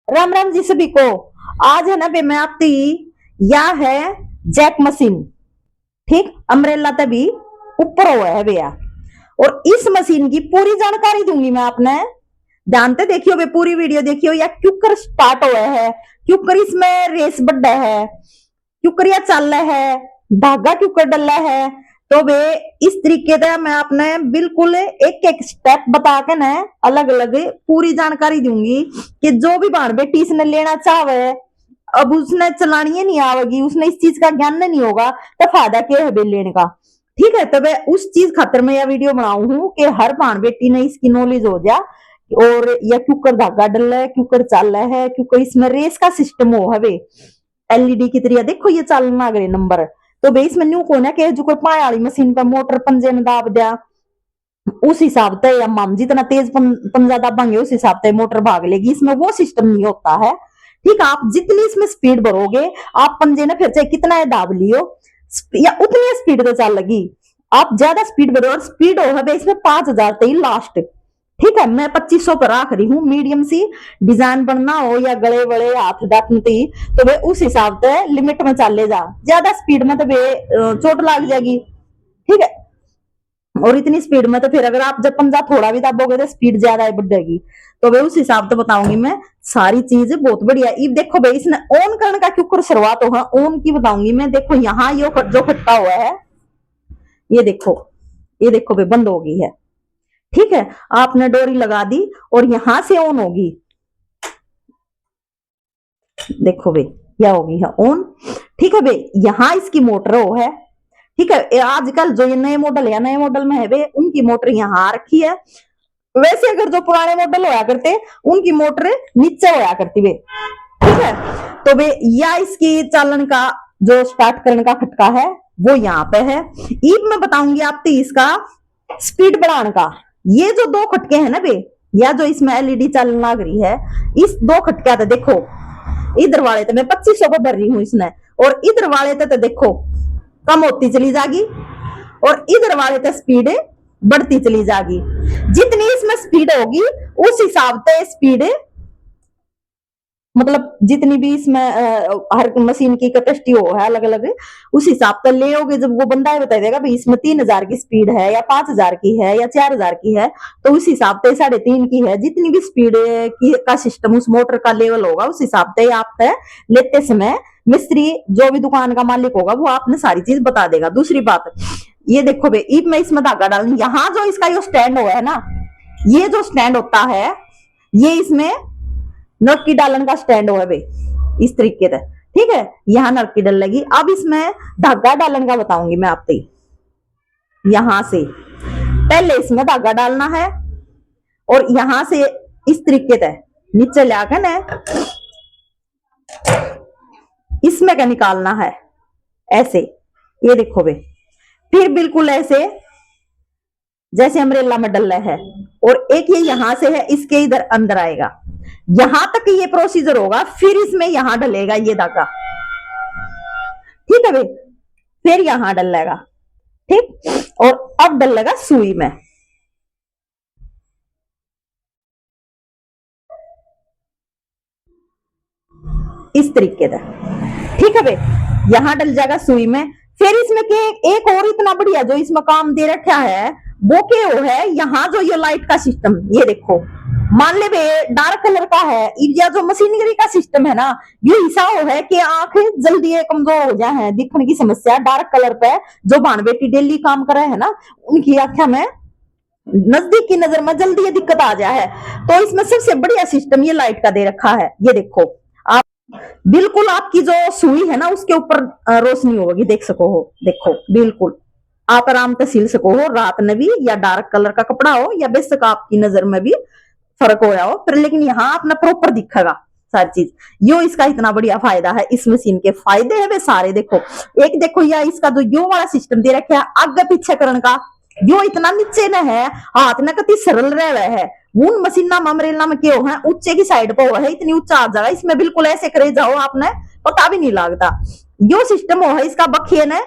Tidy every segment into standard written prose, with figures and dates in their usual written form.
राम राम जी सभी को। आज है ना बे मैं आपकी या है जैक मशीन। ठीक, अम्ब्रेला तभी ऊपर हुआ है भैया। और इस मशीन की पूरी जानकारी दूंगी मैं आपने। जानते देखियो बे, पूरी वीडियो देखियो। या क्यूकर स्टार्ट हुआ है, क्यूकर इसमें रेस बढ़ा है, क्यूकर या चल रहा है, धागा क्यूकर डला है। तो वे इस तरीके का मैं आपने बिल्कुल एक एक स्टेप बता के ना अलग अलग पूरी जानकारी दूंगी कि जो भी भाण बेटी इसने लेना चाहे, अब उसने चलानी ही नहीं आवेगी, उसने इस चीज का ज्ञान नहीं होगा, तो फायदा क्या है बे लेने का। ठीक है, तो मैं उस चीज खातर मैं यह वीडियो बनाऊ हूँ कि हर भाण बेटी ने इसकी नॉलेज हो जा। और यह क्यूकर धागा डल है, क्यूकर चल है, क्यूकर इसमें रेस का सिस्टम हो हवे। एलईडी की तरह देखो ये चलना गए नंबर। तो बेस मेन्यू को ना के जो कोई पाए वाली मशीन पर मोटर पंजे में दाब दिया, उस हिसाब से या हम जितना तेज पंजा दाबांगे उस हिसाब से मोटर भाग लेगी। इसमें वो सिस्टम नहीं होता है। ठीक है, आप जितनी इसमें स्पीड भरोगे, आप पंजे ने फिर चाहे कितना है दाब लियो या उतनी स्पीड तो चल लगी। आप ज्यादा स्पीड भरो और स्पीड हो है इसमें 5,000 तक लास्ट। ठीक है, मैं 2500 पर आख रही हूँ। मीडियम सी डिजाइन बनना हो या गले वले हाथ डाटती, तो वे उस हिसाब से लिमिट में चले जा। ज्यादा स्पीड में तो वे चोट लग जाएगी। ठीक है, और इतनी स्पीड में तो फिर अगर आप जब पंजा थोड़ा भी दाबोगे तो स्पीड ज्यादा बढ़ जाएगी। तो वे उस हिसाब से बताऊंगी मैं सारी चीज। बहुत बढ़िया। ये देखो भाई, इसने ऑन करने का क्यों शुरुआत हो ऑन की बताऊंगी मैं। देखो यहाँ यो जो खटका हुआ है, ये देखो, ये देखो भाई बंद हो गई है। ठीक है, आपने डोरी लगा दी और यहां से ऑन होगी। देखो भाई क्या होगी है ऑन। ठीक है भाई, यहां इसकी मोटर हो है। ठीक है, आजकल जो ये नए मॉडल है, नए मॉडल में है वे उनकी मोटर यहाँ रखी है। वैसे अगर जो पुराने मॉडल होया करते उनकी मोटर नीचे होया करती वे। ठीक है, तो वे या इसकी चालन का जो स्टार्ट करने का खटका है वो यहाँ पे है। ईब मैं बताऊंगी आपको इसका स्पीड बढ़ाने का। ये जो दो खटके हैं ना बे, या जो इसमें एलईडी चलन लग रही है, इस दो खटके तो देखो, इधर वाले तो मैं 2500 को भर रही हूँ इसने, और इधर वाले तो देखो कम होती चली जाएगी, और इधर वाले तो स्पीड बढ़ती चली जाएगी। जितनी इसमें स्पीड होगी उस हिसाब से स्पीड, मतलब जितनी भी इसमें हर मशीन की कैपेसिटी हो है अलग अलग, उस हिसाब से ले होगे। जब वो बंदा बता देगा भाई इसमें 3,000 की स्पीड है या 5,000 की है या 4,000 की है, तो उस हिसाब से 3.5 की है। जितनी भी स्पीड की का सिस्टम उस मोटर का लेवल होगा उस हिसाब से आप लेते समय मिस्त्री जो भी दुकान का मालिक होगा वो आपने सारी चीज बता देगा। दूसरी बात, ये देखो भाई मैं इसमें धागा डाल, यहाँ जो इसका जो स्टैंड हुआ है ना, ये जो स्टैंड होता है ये इसमें नट की डालन का स्टैंड हो है भाई इस तरीके से। ठीक है, यहाँ नट की डल लगी। अब इसमें धागा डालन का बताऊंगी मैं आपको। यहां से पहले इसमें धागा डालना है और यहां से इस तरीके से नीचे लाकर ना इसमें का निकालना है ऐसे। ये देखो भाई, फिर बिल्कुल ऐसे जैसे अम्ब्रेला में डल है, और एक ये यहां से है इसके इधर अंदर आएगा। यहां तक ये प्रोसीजर होगा, फिर इसमें यहां डलेगा ये धागा। ठीक है भाई, फिर यहां डलेगा। ठीक, और अब डलेगा सुई में। इस तरीके से। ठीक है भाई, यहां डल जाएगा सुई में। फिर इसमें के एक और इतना बढ़िया जो इसमें काम दे रखा है वो क्या हो है, यहाँ जो ये लाइट का सिस्टम, ये देखो मान ले डार्क कलर का है या जो मशीनरी का सिस्टम है ना, ये ऐसा हो है कि आंख जल्दी कमजोर हो जाए है, दिखने की समस्या डार्क कलर पे जो बाण बेटी डेली काम कर रहे हैं ना, उनकी आंखों में नजदीक की नजर में जल्दी ये दिक्कत आ जाए है। तो इसमें सबसे बढ़िया सिस्टम ये लाइट का दे रखा है। ये देखो आप बिल्कुल आपकी जो सुई है ना उसके ऊपर रोशनी होगी, देख सको हो। देखो बिल्कुल आप आराम से सिल सको हो रात में भी, या डार्क कलर का कपड़ा हो या बेशक आपकी नजर में भी फर्क हो रहा हो, पर लेकिन यहाँ अपना प्रॉपर दिखेगा सारी चीज। यो इसका इतना बढ़िया फायदा है। इस मशीन के फायदे है वे सारे। देखो एक देखो या इसका जो यो वाला सिस्टम दे रखा है आगे पीछे करने का, यो इतना नीचे न है, हाथ न कति सरल रह है। उन मशीना अम्ब्रेला में क्यों है ऊंचे की साइड पर है, इतनी ऊंचा आ जाएगा। इसमें बिल्कुल ऐसे करे जाओ आपने पता भी नहीं लगता। यो सिस्टम हो है इसका बखिए ने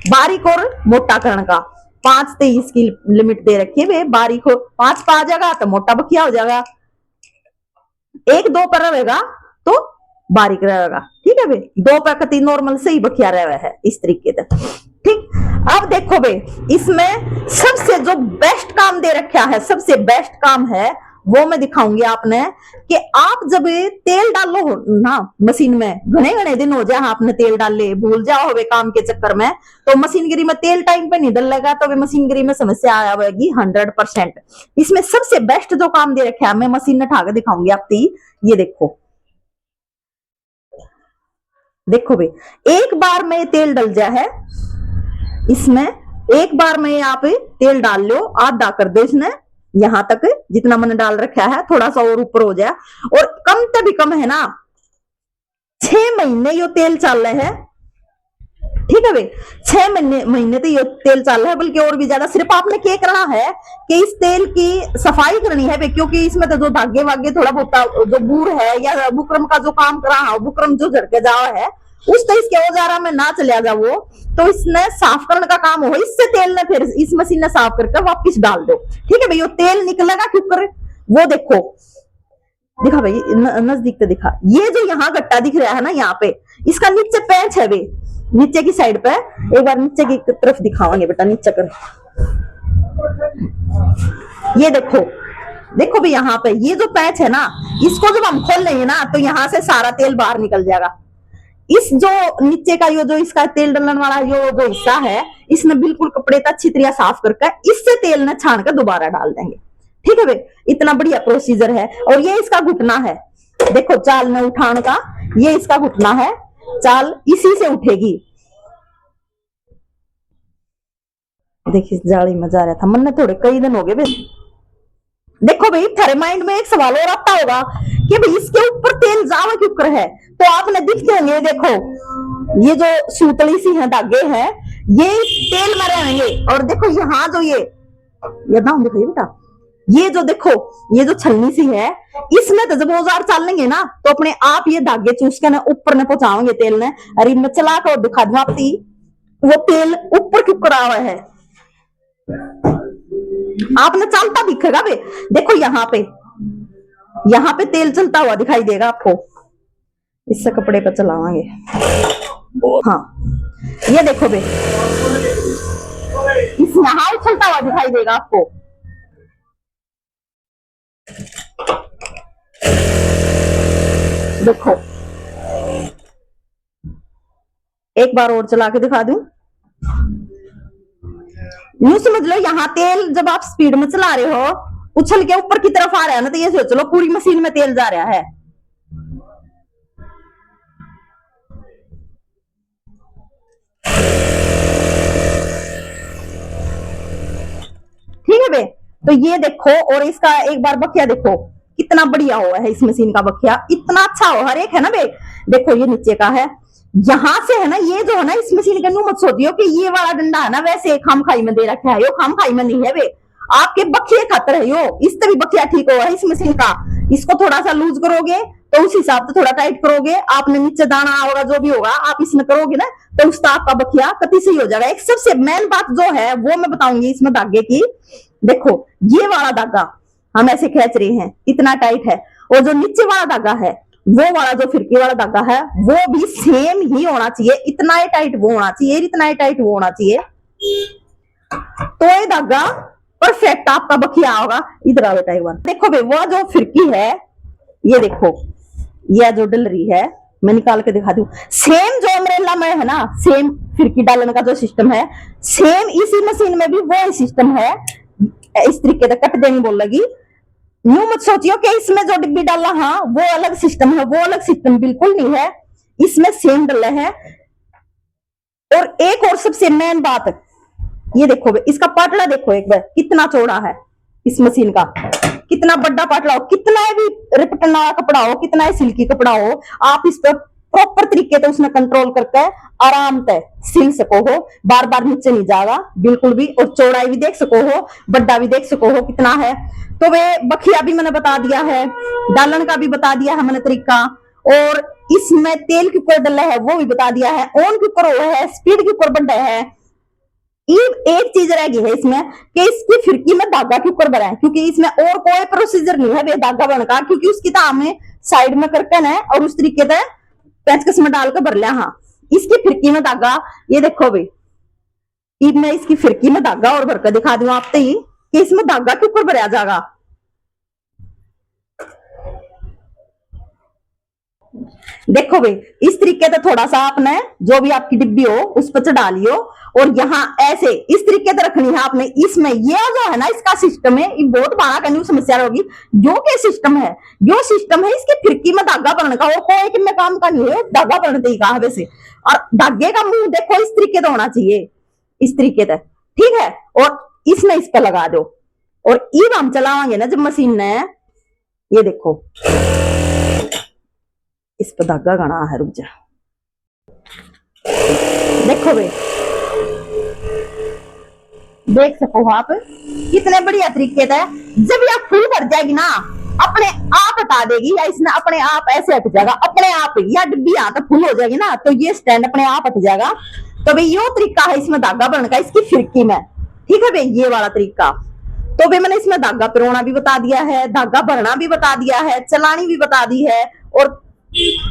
बारीक और मोटा करने का। 5 की लिमिट दे रखी है, बारीक हो 5 पा जाएगा तो मोटा बखिया हो जाएगा। एक दो पर रहेगा तो बारीक रहेगा। ठीक है भाई, दो पर कति नॉर्मल से ही बखिया रहा है इस तरीके से। ठीक, अब देखो भाई, इसमें सबसे जो बेस्ट काम दे रखा है, सबसे बेस्ट काम है वो मैं दिखाऊंगी आपने कि आप जब तेल डालो ना मशीन में, घने घने दिन हो जाए आपने तेल डाल ले, भूल जाओ वे काम के चक्कर में, तो मशीनगिरी में तेल टाइम पे नहीं डलेगा तो वे मशीनगिरी में समस्या आएगी 100%। इसमें सबसे बेस्ट जो काम दे रखा है मैं मशीन में ठाकर दिखाऊंगी आपकी। ये देखो, देखो भाई, एक बार में तेल डल जाए है इसमें, एक बार में आप तेल डाल लो, आधा कर दो इसने, यहां तक जितना मैंने डाल रखा है, थोड़ा सा और ऊपर हो जाए, और कम से भी कम है ना 6 महीने यो तेल चल रहे हैं। ठीक है भाई, 6 महीने तो ये तेल चल रहा है, बल्कि और भी ज्यादा। सिर्फ आपने क्या करना है कि इस तेल की सफाई करनी है भाई, क्योंकि इसमें तो जो धागे वागे थोड़ा बहुत जो बूर है या बुकरम का जो काम करा है, बुकरम जो झड़के जाओ है उस तो इसके औजारा में ना चलिया जा वो, तो इसने साफ करने का काम हो, इससे तेल ने फिर इस मशीन ने साफ करके वापिस डाल दो। ठीक है भाई, वो तेल निकलेगा कुकर, वो देखो, दिखा भाई नजदीक से दिखा, ये जो यहाँ गट्टा दिख रहा है ना यहाँ पे, इसका नीचे पैच है भाई, नीचे की साइड पे, एक बार नीचे की तरफ दिखावांगे बेटा, नीचे कर, ये देखो, देखो भाई यहाँ पे ये जो पैच है ना, इसको जब हम खोल लेंगे ना तो यहाँ से सारा तेल बाहर निकल जाएगा। इस जो नीचे का यो जो इसका तेल डलने वाला यो जो हिस्सा है, इसमें बिल्कुल कपड़े का अच्छी तरह साफ करके इससे तेल ने छान कर दोबारा डाल देंगे। ठीक है भाई, इतना बढ़िया प्रोसीजर है। और ये इसका घुटना है, देखो चाल में उठाने का, ये इसका घुटना है, चाल इसी से उठेगी। देखिए जाली में जा रहा था, मन थोड़े कई दिन हो गए भाई। देखो भाई, थारे माइंड में एक सवाल और आता होगा कि भाई इसके ऊपर तेल जावा क्यों कर है, तो आपने दिखते होंगे, देखो ये जो सूतली सी है धागे हैं, ये तेल में रहेंगे, और देखो यहाँ जो ये नाम दिखाइए बेटा, ये जो देखो ये जो छलनी सी है, इसमें तो जब औजार चलेंगे ना तो अपने आप ये धागे चूस के ना ऊपर ने पहुंचाओगे तेल ने। अरे मैं चला कर दिखा दूं आपकी, वो तेल ऊपर क्यों करा हुआ है, आपने चलता दिखेगा बे, देखो यहाँ पे तेल चलता हुआ दिखाई देगा आपको, इससे कपड़े पर चलावांगे। हाँ ये देखो बे, इस यहाँ चलता हुआ दिखाई देगा आपको, देखो एक बार और चला के दिखा दूं, यूं समझ लो यहाँ तेल जब आप स्पीड में चला रहे हो, उछल के ऊपर की तरफ आ रहा है ना, तो ये सोच लो पूरी मशीन में तेल जा रहा है। ठीक है बे, तो ये देखो, और इसका एक बार बखिया देखो कितना बढ़िया हुआ है, इस मशीन का बखिया इतना अच्छा हो, हर एक है ना बे, देखो ये नीचे का है, यहां से है ना, ये जो है ना इस मशीन का, मत सोचियो कि ये वाला डंडा है ना वैसे खाम खाई में दे रखा है, यो खाम खाई में नहीं है बे, आपके बखिए खातर है यो, इससे भी बखिया ठीक हुआ है इस मशीन का। इसको थोड़ा सा लूज करोगे तो उस हिसाब से थोड़ा टाइट करोगे, आपने नीचे दाना होगा जो भी होगा आप इसमें करोगे ना, तो उसका आपका बखिया कति सही हो जाएगा। एक सबसे मेन बात जो है वो मैं बताऊंगी इसमें धागे की, देखो ये वाला धागा हम ऐसे खींच रहे हैं इतना टाइट है, और जो नीचे वाला धागा है वो वाला जो फिरकी वाला धागा है वो भी सेम ही होना चाहिए, इतना ही टाइट वो होना चाहिए, इतना ही टाइट वो होना चाहिए, तो ये धागा परफेक्ट आपका बखिया होगा। इधर आओ बेटा एक बार, देखो भाई वो जो फिरकी है, ये देखो यह जो डल रही है, मैं निकाल के दिखा दूं, सेम जो अम्ब्रेला में है ना, सेम फिरकी डालने का जो सिस्टम है, सेम इसी मशीन में भी वो सिस्टम है। इस तरीके से कट देनी बोल लगी, यूं मत सोचियो कि इसमें जो डिब्बी डाला हाँ वो अलग सिस्टम है, वो अलग सिस्टम बिल्कुल नहीं है, इसमें सेम डला है। और एक और सबसे मेन बात, ये देखो इसका पाटला देखो एक बार कितना चौड़ा है, इस मशीन का कितना बड़ा पाटला हो, कितना भी रिपटन वाला कपड़ा हो, कितना ही सिल्की कपड़ा हो, आप इस पर प्रॉपर तरीके से उसने कंट्रोल करके आराम से सिल सको हो, बार बार नीचे नहीं जाएगा बिल्कुल भी, और चौड़ाई भी देख सको हो, बड्डा भी देख सको हो कितना है। तो वे बखिया भी मैंने बता दिया है, डालन का भी बता दिया है मैंने तरीका, और इसमें तेल के ऊपर डला है वो भी बता दिया है, ऑन के ऊपर हुआ है, स्पीड के ऊपर बढ़ा है, एक चीज रह गई है इसमें कि इसकी फिरकी में धागा क्यों कर बनाए, क्योंकि इसमें और कोई प्रोसीजर नहीं है वे धागा बनने का, क्योंकि उसकी तो हमें साइड में करके ना और उस तरीके से पेचकस में डाल कर भर लिया। हाँ, इसकी फिरकी में धागा ये देखो भाई, मैं इसकी फिरकी में धागा और भरकर दिखा दूं आपसे ही कि इसमें धागा क्यों कर भरा जाएगा। देखो भाई, इस तरीके से थोड़ा सा आपने जो भी आपकी डिब्बी हो उस पर चढ़ा लियो और यहाँ ऐसे इस तरीके से रखनी है आपने। इसमें ये जो है ना इसका सिस्टम है, ये बहुत बड़ा करनी समस्या होगी। जो के सिस्टम है, जो सिस्टम है इसकी फिरकी में धागा भरने का और कोई कि काम का नहीं है, धागा भरने ही कहा वैसे। और धागे का मुंह देखो इस तरीके से होना चाहिए, इस तरीके से, ठीक है। और इसमें इस पर लगा दो और ये हम चलावांगे ना जब मशीन ने, ये देखो इस पर धागा गाना है, रुक जा। देखो भाई, देख सको आप कितने बढ़िया तरीके से जब यह फुल भर जाएगी ना अपने आप हटा देगी, या इसने अपने आप ऐसे हट जाएगा अपने आप, या डिब्बी यहाँ तक फुल हो जाएगी ना तो ये स्टैंड अपने आप हट जाएगा। तो भाई ये तरीका है इसमें धागा भरने का इसकी फिरकी में, ठीक है भाई, ये वाला तरीका। तो भाई मैंने इसमें धागा पिरोना भी बता दिया है, धागा भरना भी बता दिया है, चलानी भी बता दी है और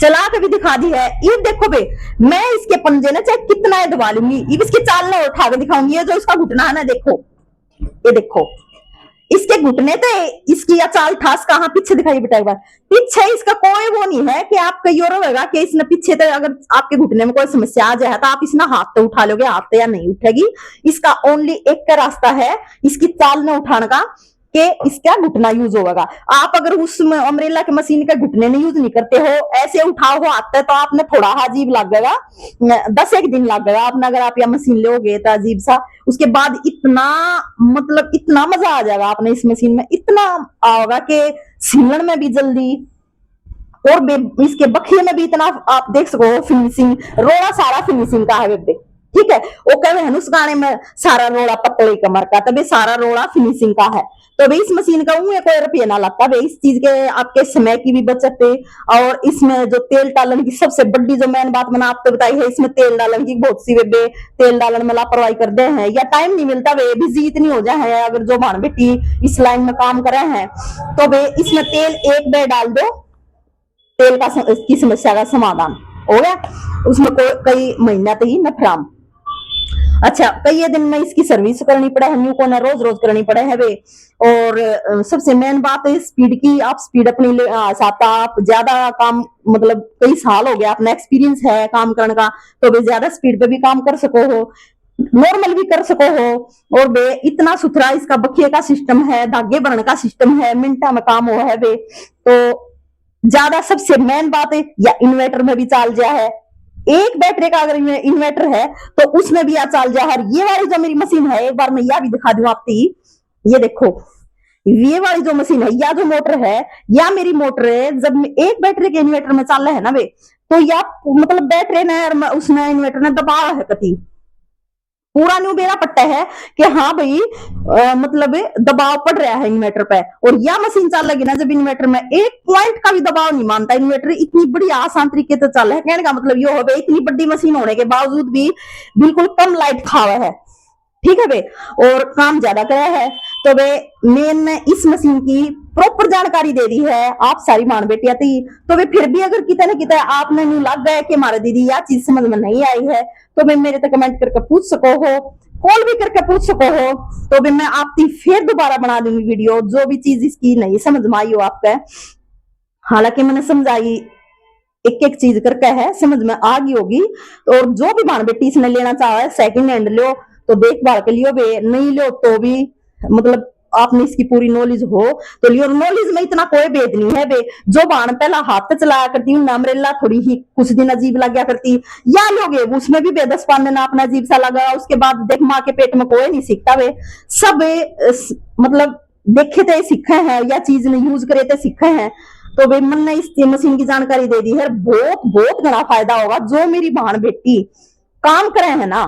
चला के भी दिखा दी है। ये देखो भाई, मैं इसके पंजे ना चाहे कितना है दबा लूंगी, ये इसके चाल ना उठा के दिखाऊंगी। ये जो इसका घुटना है ना, देखो ये देखो इसके घुटने थे, इसकी या चाल ठास कहाँ पीछे दिखाई बेटा एक बार, पीछे इसका कोई वो नहीं है कि आप कहीं और होगा कि इसने पीछे तो अगर आपके घुटने में कोई समस्या आ जाए तो आप इसने हाथ तो उठा लोगे, हाथ तो या नहीं उठेगी। इसका ओनली एक का रास्ता है इसकी चाल न उठाने का कि इसका घुटना यूज होगा। आप अगर उस अम्ब्रेला के मशीन का घुटने नहीं यूज नहीं करते हो, ऐसे उठाओ हो आते तो आपने थोड़ा अजीब लगेगा, 10 दिन लगेगा आपने अगर आप यह मशीन लोगे तो अजीब सा। उसके बाद इतना मतलब इतना मजा आ जाएगा आपने इस मशीन में, इतना आओगा कि सीलन में भी जल्दी और इसके बखिए में भी इतना आप देख सको फिनिशिंग, रोड़ा सारा फिनिशिंग का है बेटे, ठीक है। वो कह रहे हैं उस गाने में सारा रोड़ा पतले कमर का, तभी सारा रोड़ा फिनिशिंग का है। तो भाई इस मशीन का कोई रुपया ना लगता भाई, इस चीज के आपके समय की भी बचत है। और इसमें जो तेल डालन की सबसे बड़ी जो मेन बात मैंने आपको बताई है, इसमें तेल डालन की बहुत सी वे तेल डालन में लापरवाही कर दे हैं या टाइम नहीं मिलता वे बिजी इतनी हो जाए, अगर जो भान बेटी इस लाइन में काम कर रहे हैं तो वे इसमें तेल एक बेर डाल दो, तेल का की समस्या का समाधान हो गया। उसमें कई महीना तो ही नफराम। अच्छा, कई दिन में इसकी सर्विस करनी पड़े है, न्यू को ना रोज रोज करनी पड़े है वे। और सबसे मेन बात है स्पीड की, आप स्पीड अपनी साथ आप ज्यादा काम मतलब कई साल हो गया अपना एक्सपीरियंस है काम करने का, तो वे ज्यादा स्पीड पे भी काम कर सको हो, नॉर्मल भी कर सको हो। और वे इतना सुथरा इसका बखिए का सिस्टम है, धागे भरने का सिस्टम है, मिनटा में काम हो है वे। तो ज्यादा सबसे मेन बात है या इन्वर्टर में भी चाल जा है, एक बैटरी का अगर इन्वर्टर है तो उसमें भी चाल जा है। ये वाली जो मेरी मशीन है एक बार मैं यह भी दिखा दूं आपको, ये देखो ये वाली जो मशीन है या जो मोटर है या मेरी मोटर है, जब एक बैटरी के इन्वर्टर में चल रहा है ना वे, तो या मतलब बैटरी ने उसने इन्वर्टर ने दबाया है कति पूरा न्यू बेरा पट्टा है कि हाँ भाई मतलब दबाव पड़ रहा है इन्वर्टर पे। और यह मशीन चल लगी ना जब इन्वर्टर में एक पॉइंट का भी दबाव नहीं मानता इन्वर्टर, इतनी बड़ी आसान तरीके से चल है। कहने का मतलब ये हो गया इतनी बड़ी मशीन होने के बावजूद भी बिल्कुल कम लाइट खावा है, ठीक है बे, और काम ज्यादा कराया है। तो वे मेन ने इस मशीन की प्रॉपर जानकारी दे दी है आप सारी मान बेटिया थी। तो वे फिर भी अगर कितने न कितने आपने नहीं लग गया कि हमारे दीदी यह चीज समझ में नहीं आई है तो वे मेरे तक कमेंट करके पूछ सको हो, कॉल भी करके पूछ सको हो। तो वे मैं आपकी फिर दोबारा बना दूंगी वीडियो, जो भी चीज इसकी नहीं समझ में आई हो आपका। हालांकि मैंने समझाई एक एक चीज करके है, समझ में आ गई होगी। और जो भी भान बेटी इसने लेना चाहा है सेकंड हैंड लो तो देखभाल के लियो बे, नहीं लो तो भी मतलब आपने इसकी पूरी नॉलेज हो तो लियो। नॉलेज में इतना कोई भेद नहीं है बे, जो बाण पहला हाथ चलाया करती हूँ अम्ब्रेला थोड़ी ही कुछ दिन अजीब लग गया करती या लोगे उसमें भी बेदस पान देना अपना अजीब सा लगा, उसके बाद देख माँ के पेट में कोई नहीं सीखता वे, सब मतलब देखे थे सीखे हैं या चीज ने यूज करे थे सीखे हैं। तो वे मन ने इस मशीन की जानकारी दे दी है, बहुत बहुत बड़ा फायदा होगा। जो मेरी बहन बेटी काम करे है ना,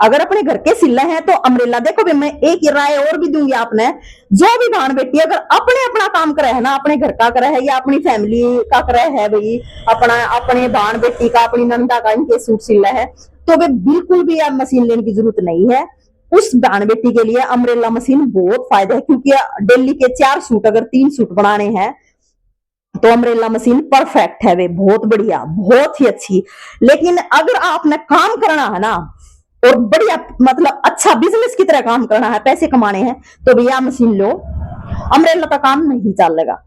अगर अपने घर के सिले हैं तो अम्ब्रेला देखो भी मैं एक राय और भी दूंगी आपने, जो भी बहन बेटी अगर अपने अपना काम करे है ना, अपने घर का करे है या अपनी फैमिली का करे है भाई, अपना अपने बहन बेटी का अपनी नंदा का इनके सूट सिला है, तो वे बिल्कुल भी अब मशीन लेने की जरूरत नहीं है। उस बहन बेटी के लिए अम्ब्रेला मशीन बहुत फायदा है, क्योंकि डेली के 4 सूट अगर 3 सूट बनाने हैं तो अम्ब्रेला मशीन परफेक्ट है, वे बहुत बढ़िया, बहुत ही अच्छी। लेकिन अगर आपने काम करना है ना और बढ़िया मतलब अच्छा बिजनेस की तरह काम करना है, पैसे कमाने हैं, तो भैया मशीन लो, अम्ब्रेला का काम नहीं चलेगा।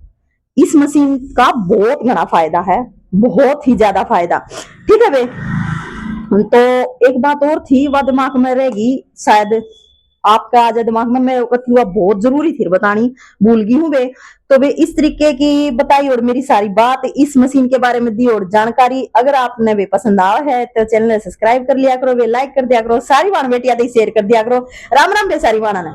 इस मशीन का बहुत घना फायदा है, बहुत ही ज्यादा फायदा। ठीक है बे, तो एक बात और थी वह दिमाग में रहेगी, शायद आपका आज दिमाग में, मेरे को थी वह बहुत जरूरी थी बतानी, भूल गई हूँ बे। तो बे इस तरीके की बताई और मेरी सारी बात इस मशीन के बारे में दी और जानकारी। अगर आपने वे पसंद आया है तो चैनल सब्सक्राइब कर लिया करो, वे लाइक कर दिया करो, सारी बाण बेटिया शेयर कर दिया करो। राम राम बे सारी बाणा ने।